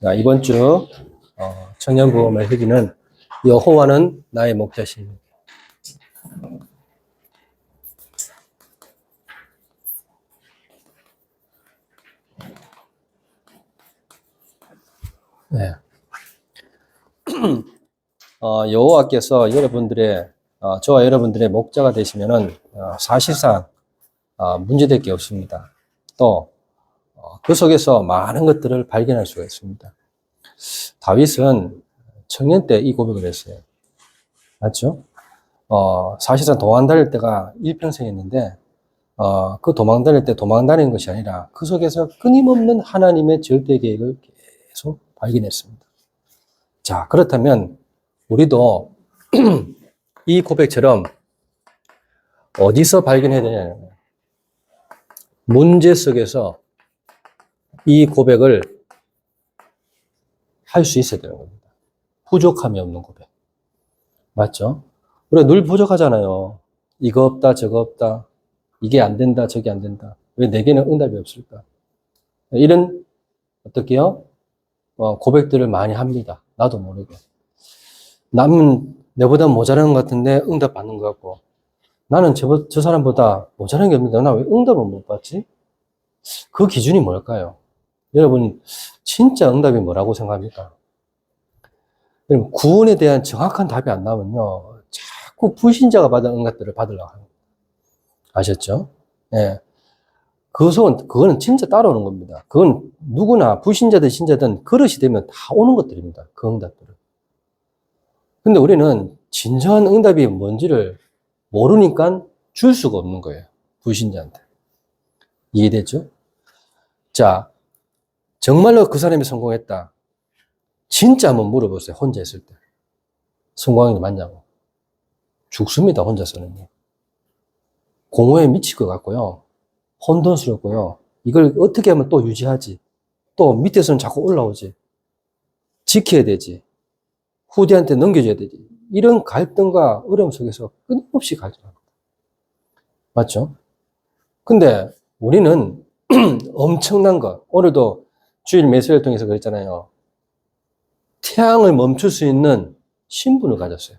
자, 이번 주 청년부험의 회기는 여호와는 나의 목자시니. 네. 여호와께서 저와 여러분들의 목자가 되시면은 사실상 문제될 게 없습니다. 또 그 속에서 많은 것들을 발견할 수가 있습니다. 다윗은 청년 때 이 고백을 했어요. 맞죠? 사실상 도망 다닐 때가 일평생이었는데 그 도망 다닐 때 도망 다니는 것이 아니라 그 속에서 끊임없는 하나님의 절대 계획을 계속 발견했습니다. 자, 그렇다면 우리도 이 고백처럼 어디서 발견해야 되냐는 거예요. 문제 속에서 이 고백을 할 수 있어야 되는 겁니다. 부족함이 없는 고백. 맞죠? 우리가 늘 부족하잖아요. 이거 없다, 저거 없다. 이게 안 된다, 저게 안 된다. 왜 내게는 응답이 없을까? 이런, 어떻게요? 고백들을 많이 합니다. 나도 모르게. 남은 내보다 모자라는 것 같은데 응답 받는 것 같고, 나는 저 사람보다 모자라는 게 없는데 나 왜 응답을 못 받지? 그 기준이 뭘까요? 여러분, 진짜 응답이 뭐라고 생각합니까? 여러분, 구원에 대한 정확한 답이 안 나오면요, 자꾸 불신자가 받은 응답들을 받으려고 합니다. 아셨죠? 예. 그거는 진짜 따라오는 겁니다. 그건 누구나 불신자든 신자든 그릇이 되면 다 오는 것들입니다. 그 응답들은. 근데 우리는 진정한 응답이 뭔지를 모르니까 줄 수가 없는 거예요. 불신자한테. 이해되죠? 자, 정말로 그 사람이 성공했다. 진짜 한번 물어보세요. 혼자 있을 때. 성공하는 게 맞냐고. 죽습니다. 혼자서는요. 공허에 미칠 것 같고요. 혼돈스럽고요. 이걸 어떻게 하면 또 유지하지? 또 밑에서는 자꾸 올라오지. 지켜야 되지. 후대한테 넘겨줘야 되지. 이런 갈등과 어려움 속에서 끊임없이 갈등합니다. 맞죠? 근데 우리는 엄청난 것. 오늘도 주일 메시지를 통해서 그랬잖아요. 태양을 멈출 수 있는 신분을 가졌어요.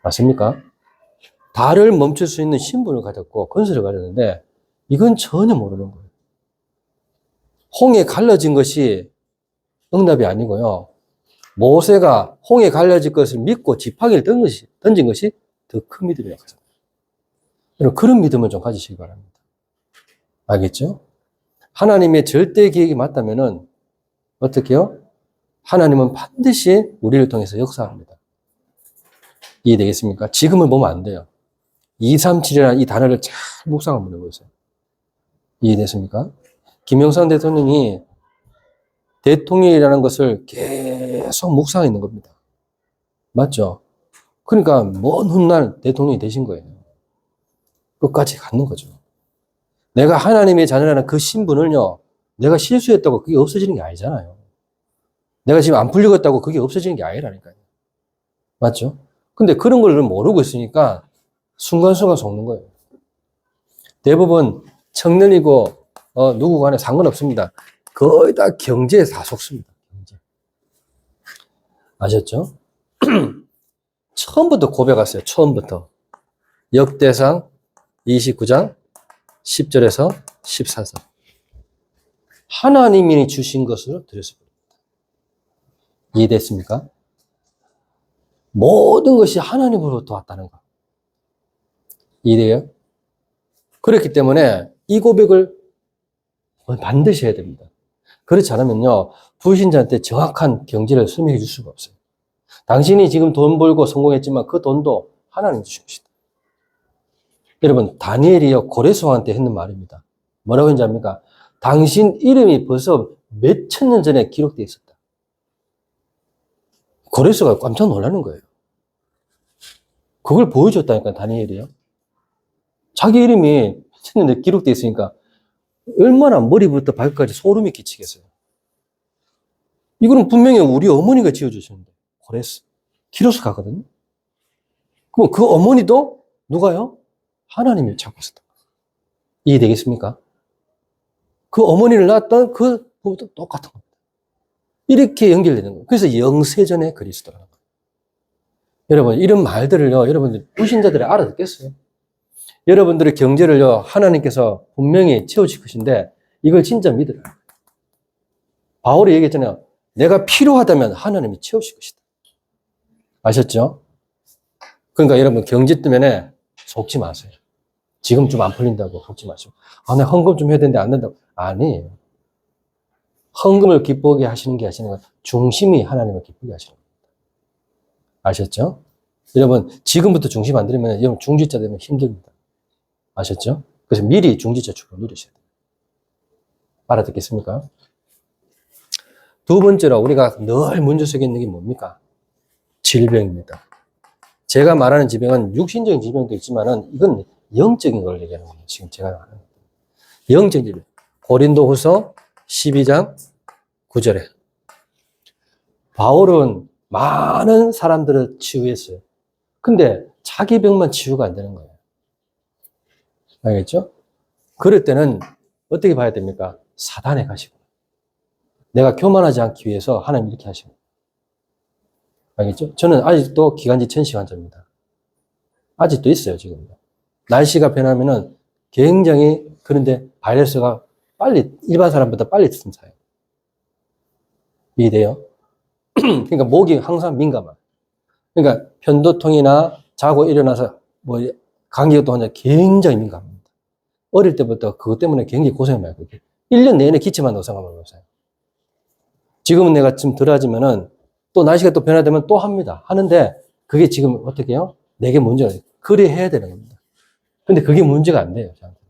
맞습니까? 달을 멈출 수 있는 신분을 가졌고 권세를 가졌는데 이건 전혀 모르는 거예요. 홍해 갈라진 것이 응답이 아니고요. 모세가 홍해 갈라질 것을 믿고 지팡이를 던진 것이 더 큰 믿음이라고 합니다. 여러분, 그런 믿음을 좀 가지시기 바랍니다. 알겠죠? 하나님의 절대 계획이 맞다면은 어떻게 해요? 하나님은 반드시 우리를 통해서 역사합니다. 이해되겠습니까? 지금을 보면 안 돼요. 237이라는 이 단어를 잘 묵상 한번 해보세요. 이해됐습니까? 김영삼 대통령이 대통령이라는 것을 계속 묵상했는 겁니다. 맞죠? 그러니까 먼 훗날 대통령이 되신 거예요. 끝까지 갖는 거죠. 내가 하나님의 자녀라는 그 신분을요, 내가 실수했다고 그게 없어지는 게 아니잖아요. 내가 지금 안 풀리겠다고 그게 없어지는 게 아니라니까요. 맞죠? 근데 그런 걸 모르고 있으니까 순간순간 속는 거예요. 대부분 청년이고 누구 간에 상관없습니다. 거의 다 경제에 다 속습니다. 경제. 아셨죠? 처음부터 고백하세요. 처음부터. 역대상 29장 10절에서 14절. 하나님이 주신 것으로 드렸습니다. 이해됐습니까? 모든 것이 하나님으로부터 왔다는 거. 이해돼요? 그렇기 때문에 이 고백을 반드시 해야 됩니다. 그렇지 않으면요, 불신자한테 정확한 경지를 설명해 줄 수가 없어요. 당신이 지금 돈 벌고 성공했지만 그 돈도 하나님 주신 것이다. 여러분, 다니엘이요, 고레스왕한테 했는 말입니다. 뭐라고 했는지 압니까? 당신 이름이 벌써 몇천 년 전에 기록되어 있었다. 고레스가 깜짝 놀라는 거예요. 그걸 보여줬다니까, 다니엘이요. 자기 이름이 몇천 년 전에 기록되어 있으니까 얼마나 머리부터 발끝까지 소름이 끼치겠어요. 이거는 분명히 우리 어머니가 지어주셨는데, 고레스. 기록서 가거든요. 그럼 그 어머니도 누가요? 하나님을 찾고 있었다. 이해되겠습니까? 그 어머니를 낳았던 그 부부도 똑같은 겁니다. 이렇게 연결되는 거예요. 그래서 영세전의 그리스도라는 거예요. 여러분, 이런 말들을요, 여러분들, 불신자들이 알아듣겠어요? 여러분들의 경제를요, 하나님께서 분명히 채우실 것인데, 이걸 진짜 믿으라. 바울이 얘기했잖아요. 내가 필요하다면 하나님이 채우실 것이다. 아셨죠? 그러니까 여러분, 경제 때문에 속지 마세요. 지금 좀 안 풀린다고 속지 마시고. 내가 헌금 좀 해야 되는데 안 된다고. 아니에요. 헌금을 기쁘게 하시는 게 아니라 중심이 하나님을 기쁘게 하시는 겁니다. 아셨죠? 여러분, 지금부터 중심 안 들이면 여러분 중지자 되면 힘듭니다. 아셨죠? 그래서 미리 중지자 축을 누리셔야 돼요. 알아듣겠습니까? 두 번째로 우리가 늘 문제 속에 있는 게 뭡니까? 질병입니다. 제가 말하는 질병은 육신적인 질병도 있지만은 이건 영적인 걸 얘기하는 거예요. 지금 제가 말하는 거예요. 영적인 질병. 고린도후서 12장 9절에 바울은 많은 사람들을 치유했어요. 근데 자기 병만 치유가 안 되는 거예요. 알겠죠? 그럴 때는 어떻게 봐야 됩니까? 사단에 가시고. 내가 교만하지 않기 위해서 하나님 이렇게 하시고. 알겠죠? 저는 아직도 기관지 천식 환자입니다. 아직도 있어요, 지금. 날씨가 변하면은 굉장히, 그런데 바이러스가 빨리, 일반 사람보다 빨리 생사해요. 이해돼요? 그러니까 목이 항상 민감한. 그러니까 편도통이나 자고 일어나서 뭐 감기도 환자 굉장히 민감합니다. 어릴 때부터 그것 때문에 굉장히 고생을 많이 했거든요. 1년 내내 기침한다고 생각하면 보세요. 지금은 내가 좀 덜하지만은 또 날씨가 또 변화되면 또 합니다. 하는데 그게 지금 어떻게 해요? 내게 문제가 돼요. 그래 해야 되는 겁니다. 근데 그게 문제가 안 돼요. 저한테.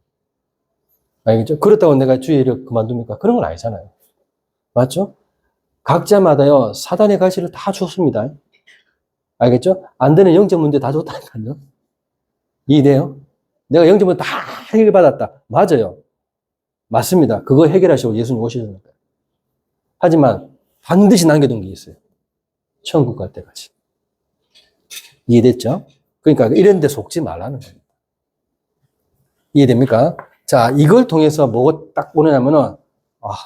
알겠죠? 그렇다고 내가 주의를 그만둡니까? 그런 건 아니잖아요. 맞죠? 각자마다요, 사단의 가시를 다 줬습니다. 알겠죠? 안 되는 영적 문제 다 줬다니까요. 이해돼요? 내가 영적 문제 다 해결받았다. 맞아요. 맞습니다. 그거 해결하시고 예수님 오시니까. 하지만 반드시 남겨둔 게 있어요. 천국 갈 때까지. 이해됐죠? 그러니까 이런 데 속지 말라는 겁니다. 이해됩니까? 자, 이걸 통해서 뭐가 딱 보내냐면은,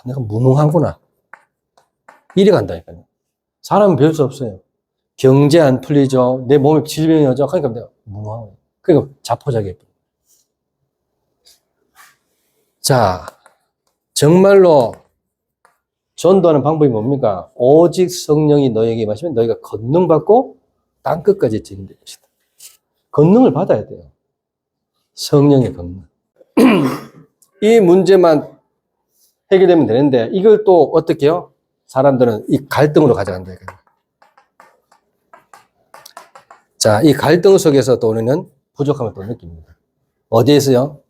내가 무능하구나. 이래 간다니까요. 사람은 별 수 없어요. 경제 안 풀리죠. 내 몸에 질병이 오죠. 그러니까 내가 무능하고. 그러니까 자포자기. 자, 정말로 전도하는 방법이 뭡니까? 오직 성령이 너에게 임하시면 너희가 권능받고 땅끝까지 증인될 것이다. 권능을 받아야 돼요. 성령의 권능. 이 문제만 해결되면 되는데 이걸 또 어떻게 해요? 사람들은 이 갈등으로 가져간다. 자, 이 갈등 속에서 또 우리는 부족함을 또 느낍니다. 어디에서요?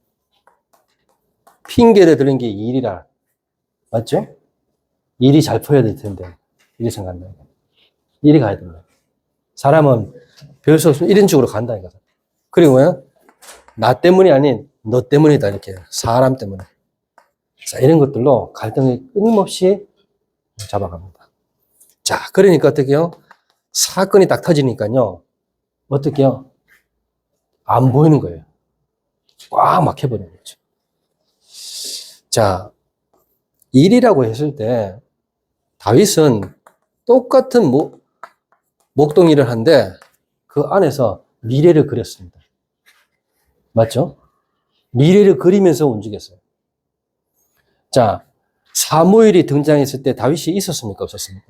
핑계를 드는 게 일이라. 맞죠? 일이 잘 풀어야 될 텐데. 이렇게 생각한다. 일이 가야 된다. 사람은 별 수 없으면 이런 식으로 간다니까. 그리고 뭐야? 나 때문이 아닌 너 때문이다. 이렇게. 사람 때문에. 자, 이런 것들로 갈등이 끊임없이 잡아갑니다. 자, 그러니까 어떻게 해요? 사건이 딱 터지니까요. 어떻게 해요? 안 보이는 거예요. 꽉 막혀버리는 거죠. 자, 일이라고 했을 때 다윗은 똑같은 목동일을 한데 그 안에서 미래를 그렸습니다. 맞죠? 미래를 그리면서 움직였어요. 자, 사무엘이 등장했을 때 다윗이 있었습니까? 없었습니까?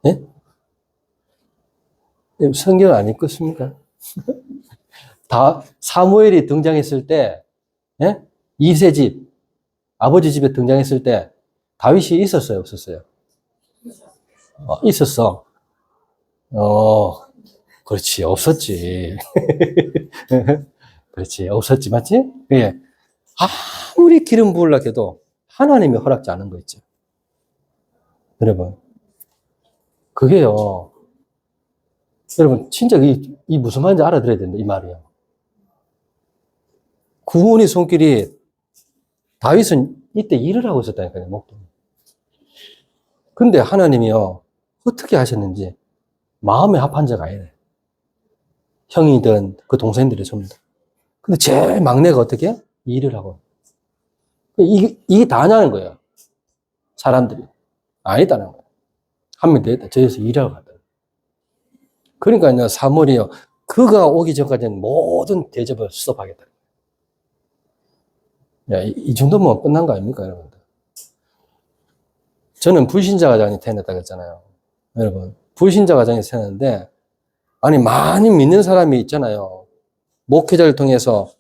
예? 성경 안 읽겠습니까? 사무엘이 등장했을 때, 예? 이세 집, 아버지 집에 등장했을 때 다윗이 있었어요? 없었어요? 있었어. 그렇지. 없었지. 그렇지. 없었지. 맞지? 예. 아무리 기름 부으려고 해도 하나님이 허락지 않은 거 있죠. 여러분. 그게요. 여러분, 진짜 이 무슨 말인지 알아들어야 된다. 이 말이요. 구원의 손길이 다윗은 이때 일을 하고 있었다니까요. 목동. 근데 하나님이요. 어떻게 하셨는지 마음에 합한 자가 아니래. 형이든 그 동생들이 전부 다. 근데 제일 막내가 어떻게? 일을 하고. 이게 다냐는 거예요. 사람들이. 아니다는 거예요. 한 명 더 있다. 저기서 일하러 갔다. 그러니까 이제 사무엘이요. 그가 오기 전까지는 모든 대접을 수습하겠다. 야, 이 정도면 끝난 거 아닙니까, 여러분들? 저는 불신자 가정이 태어났다고 했잖아요. 여러분, 불신자 가정이 태어났는데, 아니, 많이 믿는 사람이 있잖아요. 목회자를 통해서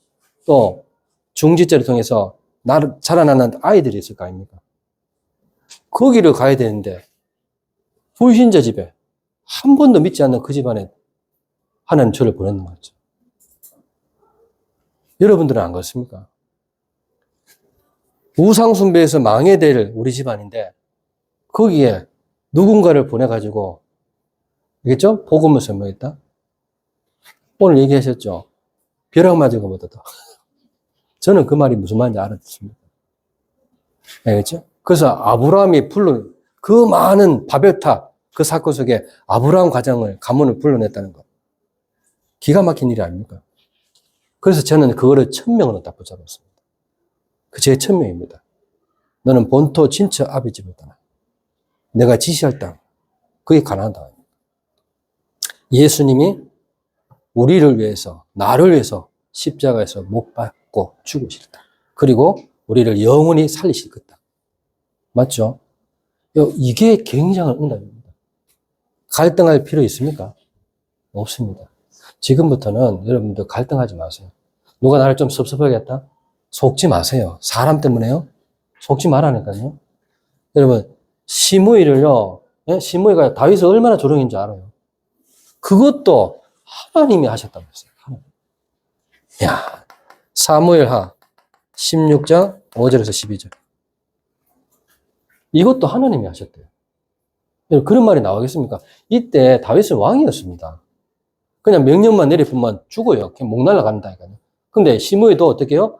또 중직자를 통해서 나를 자라나는 아이들이 있을 거 아닙니까? 거기를 가야 되는데, 불신자 집에 한 번도 믿지 않는 그 집안에 하나님 저를 보내는 거죠. 여러분들은 안 그렇습니까? 우상숭배에서 망해야 될 우리 집안인데 거기에 누군가를 보내가지고 알겠죠? 복음을 설명했다. 오늘 얘기하셨죠? 벼락 맞은 것보다 더. 저는 그 말이 무슨 말인지 알아듣습니다. 알겠죠? 그래서 아브라함이 불러 그 많은 바벨탑 그 사건 속에 아브라함 가문을 불러냈다는 것. 기가 막힌 일이 아닙니까? 그래서 저는 그거를 1000명으로 딱 붙잡았습니다. 그 제 1000명입니다. 너는 본토 친척 아비 집을 떠나. 내가 지시할 땅. 그게 가나안 땅입니다. 예수님이 우리를 위해서, 나를 위해서 십자가에서 못 박고 죽으셨다. 그리고 우리를 영원히 살리실 것이다. 맞죠? 이게 굉장한 응답입니다. 갈등할 필요 있습니까? 없습니다. 지금부터는 여러분들 갈등하지 마세요. 누가 나를 좀 섭섭하게 했다? 속지 마세요. 사람 때문에요? 속지 말라니까요. 여러분, 시므이를요, 시므이가 다윗을 얼마나 조롱인지 알아요. 그것도 하나님이 하셨다고 했어요. 하나님. 야, 사무엘하 16장 5절에서 12절. 이것도 하나님이 하셨대요. 그런 말이 나오겠습니까? 이때 다윗은 왕이었습니다. 그냥 명령만 내리면 죽어요. 그냥 목 날아간다니까요. 근데 시므이도 어떻게 해요?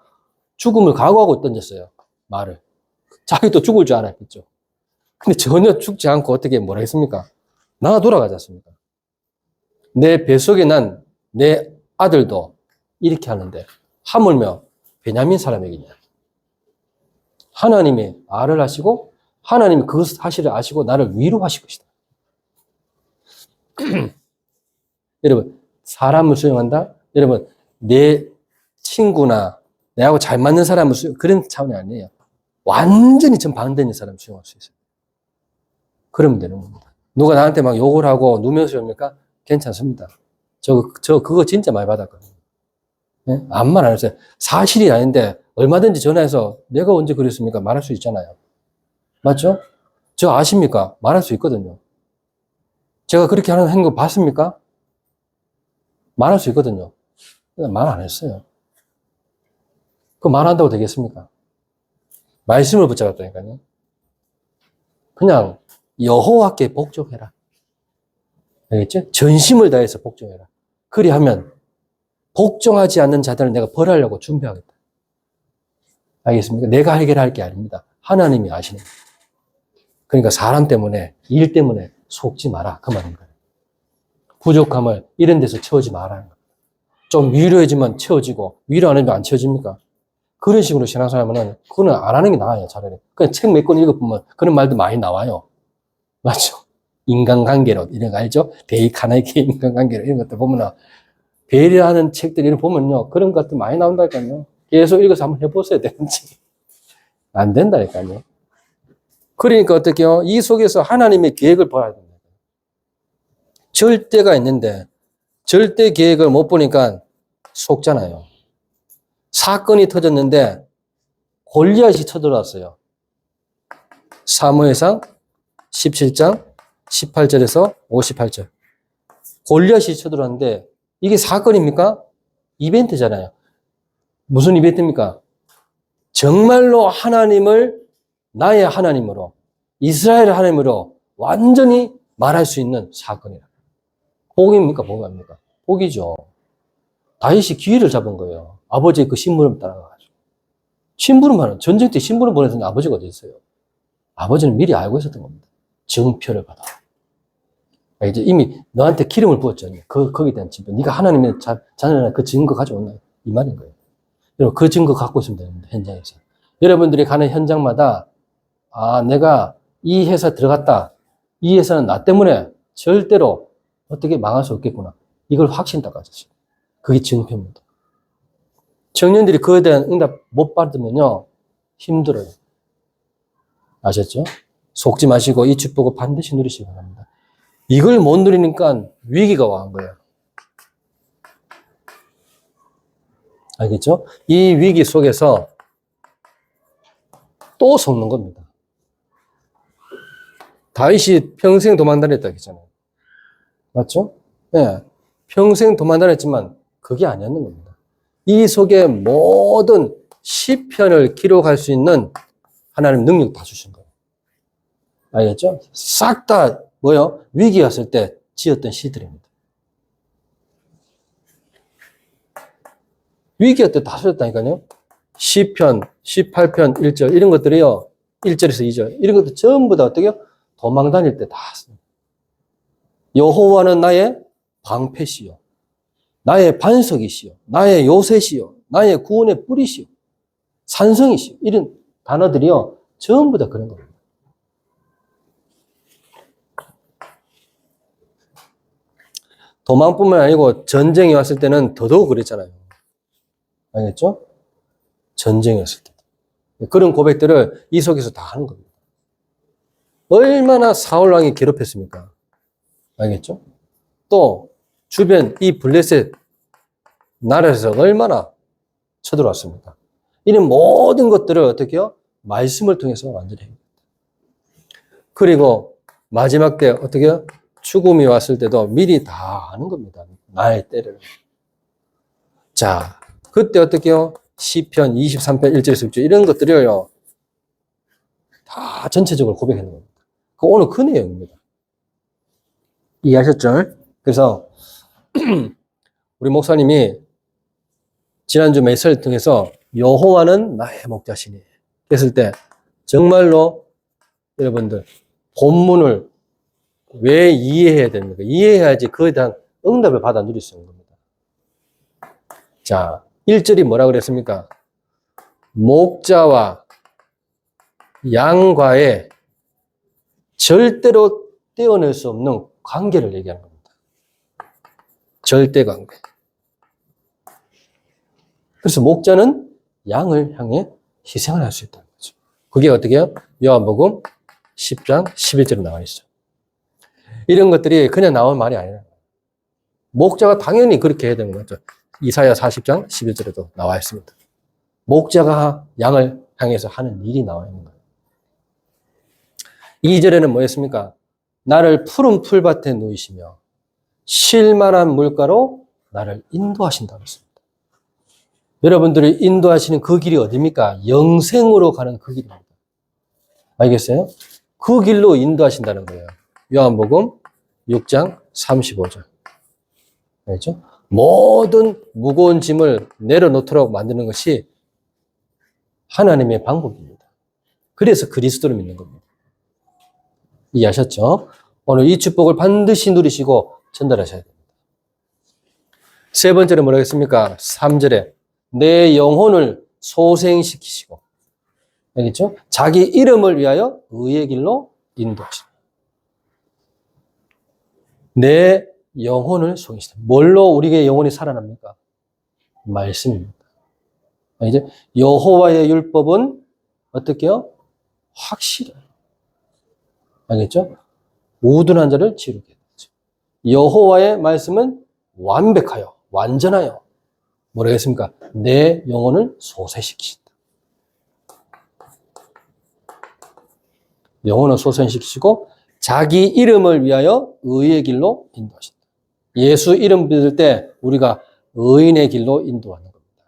죽음을 각오하고 던졌어요. 말을. 자기도 죽을 줄 알았겠죠. 근데 전혀 죽지 않고 어떻게 뭐라 했습니까? 나가 돌아가지 않습니까? 내 뱃속에 난 내 아들도 이렇게 하는데 하물며 베냐민 사람에게냐. 하나님이 알을 하시고 하나님이 그 사실을 아시고 나를 위로하실 것이다. 여러분, 사람을 수용한다? 여러분, 내 친구나 내하고 잘 맞는 사람을 그런 차원이 아니에요. 완전히 정반대인 사람을 수용할 수 있어요. 그러면 되는 겁니다. 누가 나한테 막 욕을 하고 누면서 옵니까? 괜찮습니다. 그거 진짜 많이 받았거든요. 네? 아무 말 안 했어요. 사실이 아닌데 얼마든지 전화해서 내가 언제 그랬습니까? 말할 수 있잖아요. 맞죠? 저 아십니까? 말할 수 있거든요. 제가 그렇게 하는 행동 봤습니까? 말할 수 있거든요. 말 안 했어요. 그 말한다고 되겠습니까? 말씀을 붙잡았다니까요. 그냥 여호와께 복종해라. 알겠죠? 전심을 다해서 복종해라. 그리하면 복종하지 않는 자들을 내가 벌하려고 준비하겠다. 알겠습니까? 내가 해결할 게 아닙니다. 하나님이 아시는 거예요. 그러니까 사람 때문에, 일 때문에 속지 마라. 그 말인 거예요. 부족함을 이런 데서 채우지 마라. 좀 위로해주면 채워지고, 위로 안 해주면 안 채워집니까? 그런 식으로 신앙생활하면 그거는 안 하는 게 나아요, 차라리. 그냥 책 몇 권 읽어보면 그런 말도 많이 나와요. 맞죠? 인간관계로, 이런 거 알죠? 데이 카네기 인간관계로, 이런 것들 보면은, 배려하는 책들 이런 거 보면요. 그런 것들 많이 나온다니까요. 계속 읽어서 한번 해보셔야 되는지. 안 된다니까요. 그러니까 어떻게요? 이 속에서 하나님의 계획을 봐야 됩니다. 절대가 있는데, 절대 계획을 못 보니까 속잖아요. 사건이 터졌는데 골리앗이 쳐들어왔어요. 사무엘상 17장 18절에서 58절. 골리앗이 쳐들어왔는데 이게 사건입니까? 이벤트잖아요. 무슨 이벤트입니까? 정말로 하나님을 나의 하나님으로, 이스라엘 하나님으로 완전히 말할 수 있는 사건이라. 복입니까? 복 아닙니까? 복이죠. 다윗이 기회를 잡은 거예요. 아버지의 그 심부름 따라가가지고. 심부름하는, 전쟁 때 심부름 보내던 아버지가 어디 있어요? 아버지는 미리 알고 있었던 겁니다. 증표를 받아. 이제 이미 너한테 기름을 부었잖아요. 거기에 대한 증표. 네가 하나님의 자녀나 그 증거 가져왔나? 이 말인 거예요. 여러분, 그 증거 갖고 있으면 됩니다. 현장에서. 여러분들이 가는 현장마다, 내가 이 회사 들어갔다. 이 회사는 나 때문에 절대로 어떻게 망할 수 없겠구나. 이걸 확신 딱 가졌어요. 그게 증표입니다. 청년들이 그에 대한 응답 못 받으면요, 힘들어요. 아셨죠? 속지 마시고 이 축복을 반드시 누리시기 바랍니다. 이걸 못 누리니까 위기가 와한 거예요. 알겠죠? 이 위기 속에서 또 속는 겁니다. 다윗이 평생 도망 다녔다 했잖아요. 맞죠? 네. 평생 도망 다녔지만 그게 아니었는 겁니다. 이 속에 모든 시편을 기록할 수 있는 하나님 능력 다 주신 거예요. 알겠죠? 싹 다 뭐요? 위기 왔을 때 지었던 시들입니다. 위기할 때 다 쓰였다니까요. 시편, 18편 1절 이런 것들이요. 1절에서 2절 이런 것들 전부 다 어떻게 해요? 도망 다닐 때 다 씁니다. 여호와는 나의 방패시요 나의 반석이시요 나의 요새시요 나의 구원의 뿌리시요 산성이시요 이런 단어들이요. 전부 다 그런 겁니다. 도망뿐만 아니고 전쟁이 왔을 때는 더더욱 그랬잖아요. 알겠죠? 전쟁이 왔을 때. 그런 고백들을 이 속에서 다 하는 겁니다. 얼마나 사울왕이 괴롭혔습니까? 알겠죠? 또 주변 이 블레셋 나라에서 얼마나 쳐들어왔습니까? 이런 모든 것들을 어떻게 해요? 말씀을 통해서 완전히 해요. 그리고 마지막 때 어떻게 해요? 죽음이 왔을 때도 미리 다 아는 겁니다. 나의 때를. 자, 그때 어떻게 해요? 시편 23편 1절에서 6절 이런 것들을요. 다 전체적으로 고백하는 겁니다. 오늘 그 내용입니다. 이해하셨죠? 그래서 우리 목사님이 지난주 메시지를 통해서 여호와는 나의 목자시니 했을 때 정말로 여러분들 본문을 왜 이해해야 됩니까? 이해해야지 그에 대한 응답을 받아 누릴 수 있는 겁니다. 자, 1절이 뭐라 그랬습니까? 목자와 양과의 절대로 떼어낼 수 없는 관계를 얘기하는 겁니다. 절대 관계. 그래서 목자는 양을 향해 희생을 할 수 있다는 거죠. 그게 어떻게 해요? 요한복음 10장 11절에 나와 있어요. 이런 것들이 그냥 나온 말이 아니라 목자가 당연히 그렇게 해야 되는 거죠. 이사야 40장 11절에도 나와 있습니다. 목자가 양을 향해서 하는 일이 나와 있는 거예요. 2절에는 뭐였습니까? 나를 푸른 풀밭에 누이시며 쉴만한 물가로 나를 인도하신다고 했습니다. 여러분들이 인도하시는 그 길이 어디입니까? 영생으로 가는 그 길입니다. 알겠어요? 그 길로 인도하신다는 거예요. 요한복음 6장 35절. 알겠죠? 모든 무거운 짐을 내려놓도록 만드는 것이 하나님의 방법입니다. 그래서 그리스도를 믿는 겁니다. 이해하셨죠? 오늘 이 축복을 반드시 누리시고 전달하셔야 됩니다. 세 번째는 뭐라고 했습니까? 3절에 내 영혼을 소생시키시고, 알겠죠? 자기 이름을 위하여 의의 길로 인도하시고. 내 영혼을 소생시키시고. 뭘로 우리의 영혼이 살아납니까? 말씀입니다. 이제 여호와의 율법은 어떻게 해요? 확실해요. 알겠죠? 우둔한 자를 지르게 되죠. 여호와의 말씀은 완벽하여, 완전하여. 뭐라고 했습니까? 내 영혼을 소생시키신다. 영혼을 소생시키시고 자기 이름을 위하여 의의 길로 인도하신다. 예수 이름 믿을 때 우리가 의인의 길로 인도하는 겁니다.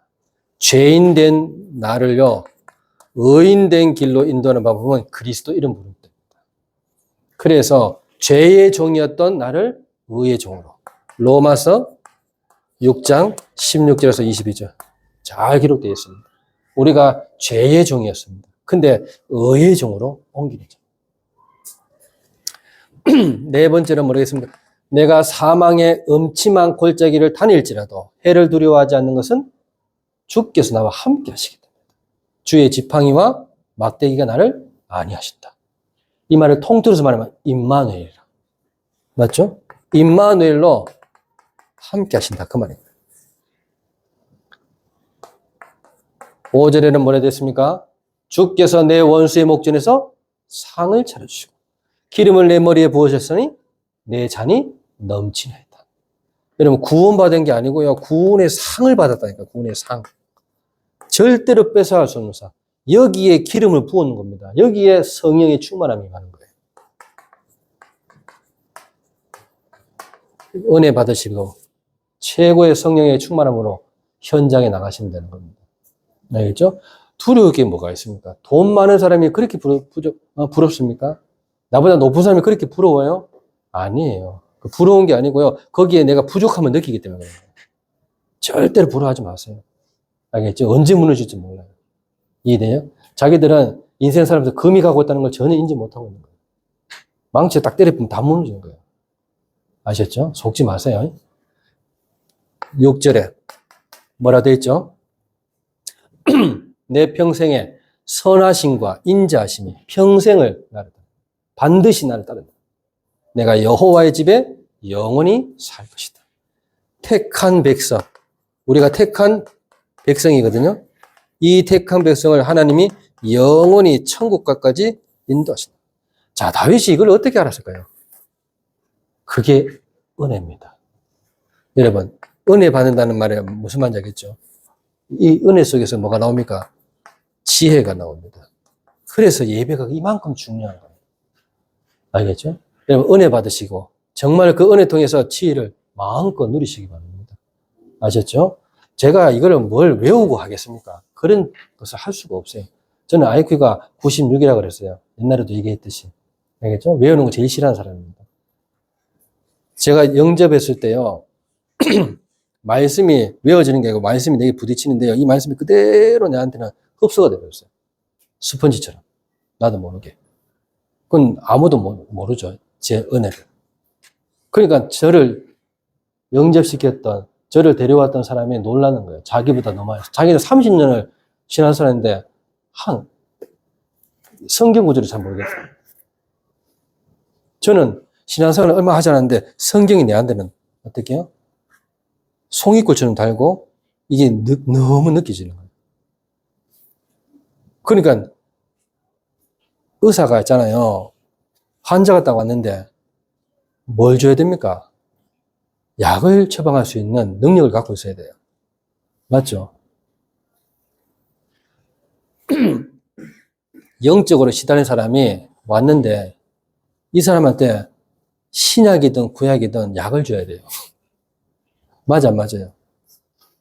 죄인 된 나를요, 의인 된 길로 인도하는 방법은 그리스도 이름 부르는 겁니다. 그래서 죄의 종이었던 나를 의의 종으로. 로마서 6장 16절에서 22절. 잘 기록되어 있습니다. 우리가 죄의 종이었습니다. 근데 의의 종으로 옮기죠. 네 번째는 뭐라겠습니까? 내가 사망의 음침한 골짜기를 다닐지라도 해를 두려워하지 않는 것은 주께서 나와 함께 하시기 때문에 주의 지팡이와 막대기가 나를 안위하신다. 이 말을 통틀어서 말하면 임마누엘이라. 맞죠? 임마누엘로 함께 하신다. 그 말입니다. 5절에는 뭐라 됐습니까? 주께서 내 원수의 목전에서 상을 차려주시고 기름을 내 머리에 부으셨으니 내 잔이 넘치나이다. 여러분 구원받은 게 아니고요. 구원의 상을 받았다니까. 구원의 상. 절대로 뺏어갈 수 없는 상. 여기에 기름을 부은 겁니다. 여기에 성령의 충만함이 가는 거예요. 은혜 받으시고 최고의 성령의 충만함으로 현장에 나가시면 되는 겁니다. 알겠죠? 두려울 게 뭐가 있습니까? 돈 많은 사람이 그렇게 부럽습니까? 나보다 높은 사람이 그렇게 부러워요? 아니에요. 부러운 게 아니고요. 거기에 내가 부족함을 느끼기 때문에 그래요. 절대로 부러워하지 마세요. 알겠죠? 언제 무너질지 몰라요. 이해돼요? 자기들은 인생 살면서 금이 가고 있다는 걸 전혀 인지 못하고 있는 거예요. 망치에 딱 때려보면 다 무너지는 거예요. 아셨죠? 속지 마세요. 6절에 뭐라 되어 있죠? 내 평생에 선하심과 인자하심이 평생을 나를 따른다. 반드시 나를 따른다. 내가 여호와의 집에 영원히 살 것이다. 택한 백성, 우리가 택한 백성이거든요. 이 택한 백성을 하나님이 영원히 천국까지 인도하신다. 자, 다윗이 이걸 어떻게 알았을까요? 그게 은혜입니다. 여러분, 은혜 받는다는 말이 무슨 말인지 알겠죠? 이 은혜 속에서 뭐가 나옵니까? 지혜가 나옵니다. 그래서 예배가 이만큼 중요한 거예요. 알겠죠? 여러분, 은혜 받으시고 정말 그 은혜 통해서 지혜를 마음껏 누리시기 바랍니다. 아셨죠? 제가 이거를 뭘 외우고 하겠습니까? 그런 것을 할 수가 없어요. 저는 IQ가 96이라고 그랬어요. 옛날에도 얘기했듯이. 알겠죠? 외우는 거 제일 싫어하는 사람입니다. 제가 영접했을 때요, 말씀이 외워지는 게 아니고 말씀이 내게 부딪히는데요, 이 말씀이 그대로 내한테는 흡수가 되어버렸어요. 스펀지처럼. 나도 모르게. 그건 아무도 모르죠. 제 은혜를. 그러니까 저를 영접시켰던, 저를 데려왔던 사람이 놀라는 거예요. 자기보다 너무 많이. 자기는 30년을 신앙생활했는데 성경 구절을 잘 모르겠어요. 저는 신앙생활을 얼마 하지 않았는데 성경이 내한테는 어떻게 해요? 송이꽃처럼 달고 이게 너무 느껴지는 거예요. 그러니까 의사가 있잖아요. 환자가 딱 왔는데 뭘 줘야 됩니까? 약을 처방할 수 있는 능력을 갖고 있어야 돼요. 맞죠? 영적으로 시달린 사람이 왔는데 이 사람한테 신약이든 구약이든 약을 줘야 돼요. 맞아, 맞아요.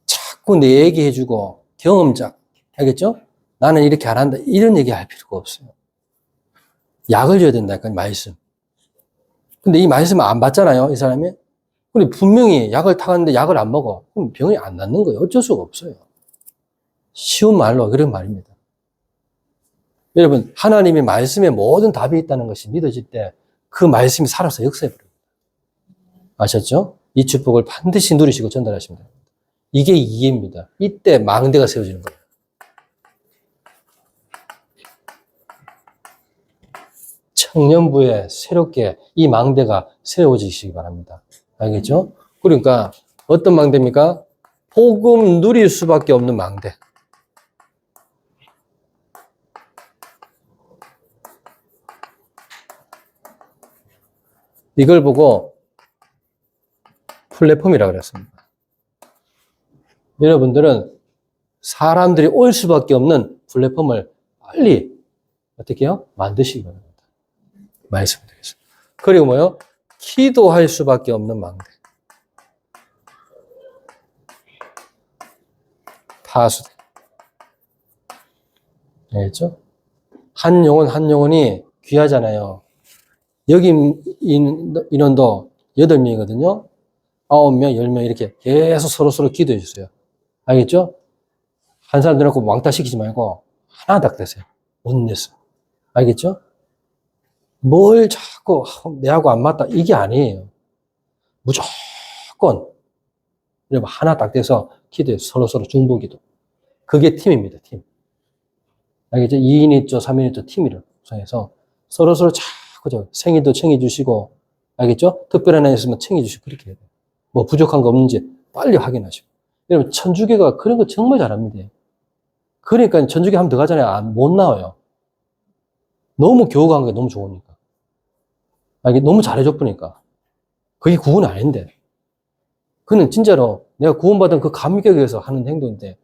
자꾸 내 얘기해주고 경험작, 알겠죠? 나는 이렇게 안 한다. 이런 얘기 할 필요가 없어요. 약을 줘야 된다니까, 말씀. 근데 이 말씀을 안 받잖아요, 이 사람이. 근데 분명히 약을 타갔는데 약을 안 먹어. 그럼 병이 안 낫는 거예요. 어쩔 수가 없어요. 쉬운 말로 그런 말입니다. 여러분, 하나님의 말씀에 모든 답이 있다는 것이 믿어질 때 그 말씀이 살아서 역사해버립니다. 아셨죠? 이 축복을 반드시 누리시고 전달하시면 됩니다. 이게 이해입니다. 이때 망대가 세워지는 거예요. 청년부에 새롭게 이 망대가 세워지시기 바랍니다. 알겠죠? 그러니까 어떤 망대입니까? 복음 누릴 수밖에 없는 망대. 이걸 보고 플랫폼이라고 그랬습니다. 여러분들은 사람들이 올 수밖에 없는 플랫폼을 빨리 어떻게 해요? 만드시기 바랍니다. 말씀드리겠습니다. 그리고 뭐요? 기도할 수밖에 없는 망대. 파수대. 알겠죠? 한 영혼 한 영혼이 귀하잖아요. 여기 인원도 8명이거든요. 9명, 10명 이렇게 계속 서로 기도해 주세요. 알겠죠? 한 사람 들어놓고 왕따 시키지 말고 하나 딱 되세요. 못 냈어. 알겠죠? 뭘 자꾸 내하고 안 맞다 이게 아니에요. 무조건 여러분 하나 딱 돼서 기도해요. 서로 중보기도. 그게 팀입니다. 팀. 알겠죠? 2인 1조, 3인 1조 팀이를 구성해서 서로서로 자꾸 생일도 챙겨주시고, 알겠죠? 특별한 날 있으면 챙겨주시고, 그렇게 해야 돼요. 뭐 부족한 거 없는지 빨리 확인하시고. 여러분, 천주교가 그런 거 정말 잘합니다. 그러니까 천주교 하면 들어가잖아요. 못 나와요. 너무 교우관 게 너무 좋으니까. 이게 너무 잘해줘 보니까. 그게 구원이 아닌데. 그는 진짜로 내가 구원받은 그 감격에서 하는 행동인데,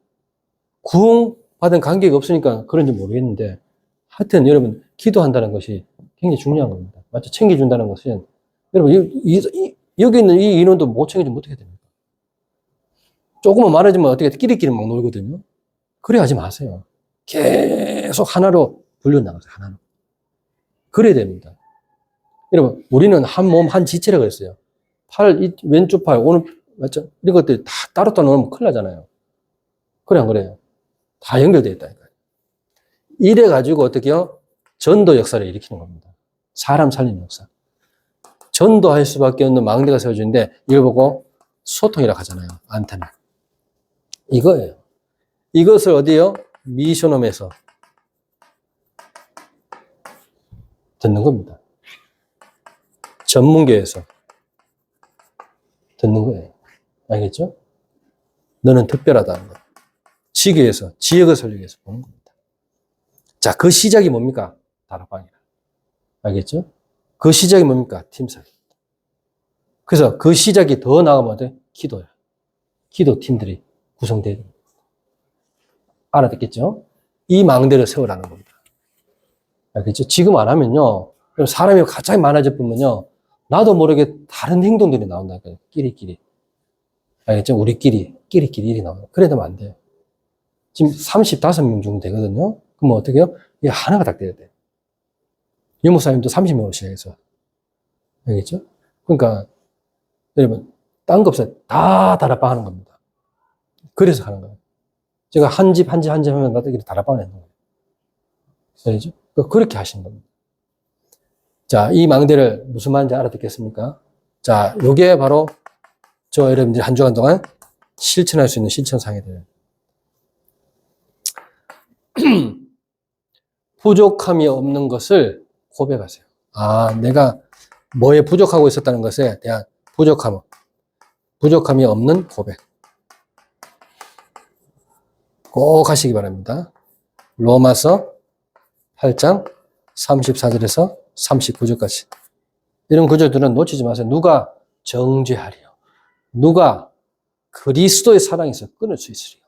구원받은 감격이 없으니까 그런지 모르겠는데, 하여튼 여러분, 기도한다는 것이 굉장히 중요한 겁니다. 맞죠? 챙겨준다는 것은, 여러분, 여기 있는 이 인원도 못 챙겨주면 어떻게 됩니까? 조금만 많아지면 어떻게 끼리끼리 막 놀거든요. 그래 하지 마세요. 계속 하나로 불려나가세요. 하나로. 그래야 됩니다. 여러분, 우리는 한 몸, 한 지체라고 그랬어요. 왼쪽 팔, 오른쪽, 맞죠? 이런 것들이 다 따로따로 놓으면 큰일 나잖아요. 그래, 안 그래요? 다 연결되어 있다니까요. 이래가지고 어떻게요? 전도 역사를 일으키는 겁니다. 사람 살리는 역사. 전도할 수밖에 없는 망대가 세워지는데, 이걸 보고 소통이라고 하잖아요. 안테나. 이거예요. 이것을 어디요? 미션홈에서 듣는 겁니다. 전문교에서 듣는 거예요. 알겠죠? 너는 특별하다는 거. 지교에서, 지역을 살리기 위해서 보는 겁니다. 자, 그 시작이 뭡니까? 다락방이라. 알겠죠? 그 시작이 뭡니까? 팀사기. 그래서 그 시작이 더 나가면 어때? 기도야. 기도 팀들이 구성돼야 됩니다. 알아듣겠죠? 이 망대를 세우라는 겁니다. 알겠죠? 지금 안 하면요, 사람이 갑자기 많아져 보면요, 나도 모르게 다른 행동들이 나온다니까요. 끼리끼리. 알겠죠? 우리끼리, 끼리끼리 일이 나와요. 그래 되면 안 돼요. 지금 35명 정도 되거든요? 그럼 어떻게 해요? 이게 하나가 딱 돼야 돼요. 유목사님도 30명으로 시작해서. 알겠죠? 그러니까, 여러분, 딴 거 없어요. 다 다락방 하는 겁니다. 그래서 하는 거예요. 제가 한 집 하면 나도 이렇게 다락방을 하는 거예요. 알겠죠? 그렇게 하시는 겁니다. 자, 이 망대를 무슨 말인지 알아듣겠습니까? 자, 요게 바로 저 여러분들이 한 주간 동안 실천할 수 있는 실천사항이에요. 부족함이 없는 것을 고백하세요. 아, 내가 뭐에 부족하고 있었다는 것에 대한 부족함이 없는 고백. 꼭 하시기 바랍니다. 로마서 8장 34절에서 39절까지. 이런 구절들은 놓치지 마세요. 누가 정죄하리요? 누가 그리스도의 사랑에서 끊을 수 있으리요?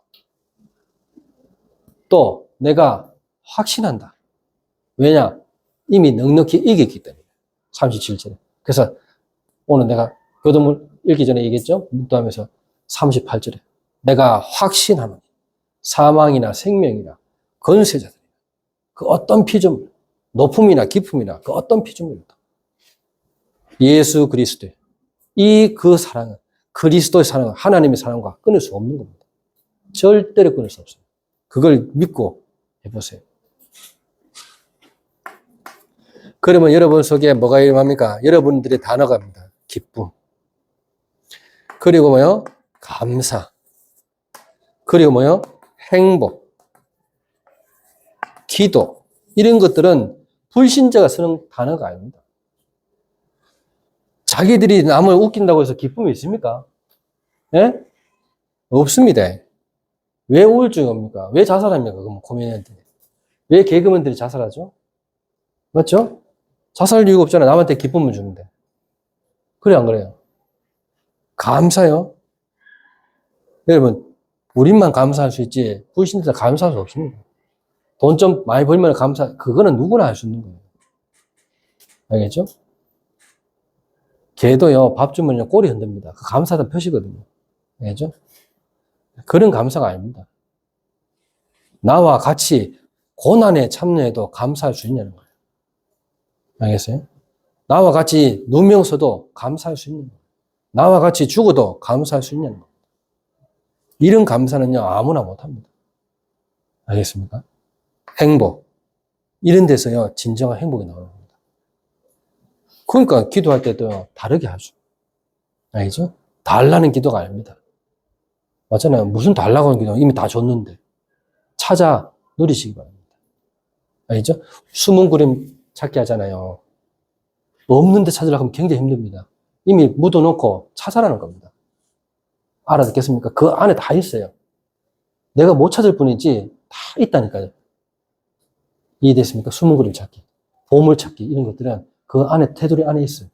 또 내가 확신한다. 왜냐? 이미 넉넉히 이겼기 때문에. 37절에. 그래서 오늘 내가 교도문 읽기 전에 얘기했죠? 묵도하면서 38절에 내가 확신하노니 사망이나 생명이나 권세자들 그 어떤 피조물, 높음이나 깊음이나 그 어떤 피조물이다. 예수 그리스도의 그 사랑은, 그리스도의 사랑은 하나님의 사랑과 끊을 수 없는 겁니다. 절대로 끊을 수 없어요. 그걸 믿고 해보세요. 그러면 여러분 속에 뭐가 일어납니까? 여러분들의 단어가 입니다. 기쁨. 그리고 뭐요? 감사. 그리고 뭐요? 행복. 기도. 이런 것들은 불신자가 쓰는 단어가 아닙니다. 자기들이 남을 웃긴다고 해서 기쁨이 있습니까? 예? 없습니다. 왜 우울증이 옵니까? 왜 자살합니까? 그럼 코미디언들이. 왜 개그맨들이 자살하죠? 맞죠? 자살할 이유가 없잖아요. 남한테 기쁨을 주는데. 그래, 안 그래요? 감사요. 여러분, 우리만 감사할 수 있지, 불신자 감사할 수 없습니다. 돈 좀 많이 벌면 그거는 누구나 할 수 있는 거예요. 알겠죠? 개도요, 밥 주면요, 꼬리 흔듭니다. 그 감사하다는 표시거든요. 알겠죠? 그런 감사가 아닙니다. 나와 같이 고난에 참여해도 감사할 수 있냐는 거예요. 알겠어요? 나와 같이 누명서도 감사할 수 있는 거예요. 나와 같이 죽어도 감사할 수 있냐는 거예요. 이런 감사는요, 아무나 못합니다. 알겠습니까? 행복. 이런 데서요, 진정한 행복이 나오는 겁니다. 그러니까 기도할 때도 다르게 하죠. 알겠죠? 달라는 기도가 아닙니다. 맞잖아요. 무슨 달라고 하는 기도, 이미 다 줬는데. 찾아 누리시기 바랍니다. 알겠죠? 숨은 그림 찾게 하잖아요. 없는데 찾으려고 하면 굉장히 힘듭니다. 이미 묻어놓고 찾아라는 겁니다. 알아듣겠습니까? 그 안에 다 있어요. 내가 못 찾을 뿐이지 다 있다니까요. 이해됐습니까? 숨은 그림 찾기, 보물 찾기 이런 것들은 그 안에 테두리 안에 있어요.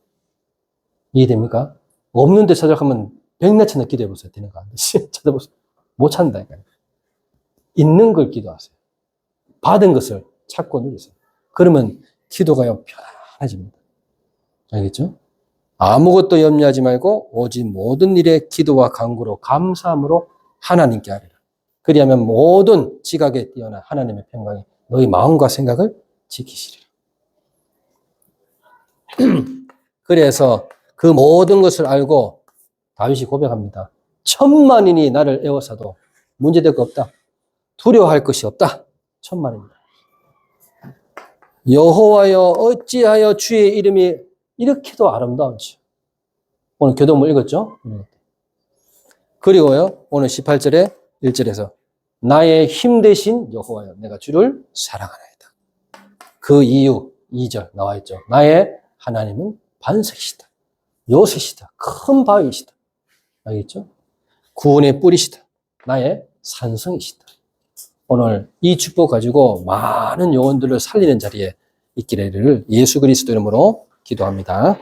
이해됩니까? 없는데 찾으려고 하면 백날 찾나 기도해보세요. 되는 거 안 돼. 찾아보세요. 못 찾는다니까요. 있는 걸 기도하세요. 받은 것을 찾고 누리세요. 그러면 기도가요 편안해집니다. 알겠죠? 아무것도 염려하지 말고 오직 모든 일에 기도와 간구로 감사함으로 하나님께 아뢰라. 그리하면 모든 지각에 뛰어난 하나님의 평강이 너희 마음과 생각을 지키시리라. 그래서 그 모든 것을 알고 다윗이 고백합니다. 천만인이 나를 에워싸도 문제될 거 없다. 두려워할 것이 없다. 천만입니다. 여호와여 어찌하여 주의 이름이 이렇게도 아름다운지. 오늘 교도문 읽었죠? 그리고요 오늘 18절에 1절에서 나의 힘 대신 여호와여 내가 주를 사랑하나이다. 그 이유 2절 나와 있죠. 나의 하나님은 반석이시다. 요새시다. 큰 바위이시다. 알겠죠? 구원의 뿌리시다. 나의 산성이시다. 오늘 이 축복 가지고 많은 영혼들을 살리는 자리에 있기를 예수 그리스도 이름으로 기도합니다.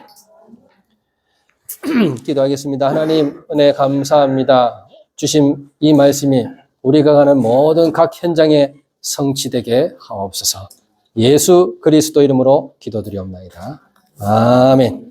기도하겠습니다. 하나님 은혜 감사합니다. 주신 이 말씀이 우리가 가는 모든 각 현장에 성취되게 하옵소서. 예수 그리스도 이름으로 기도드리옵나이다. 아멘.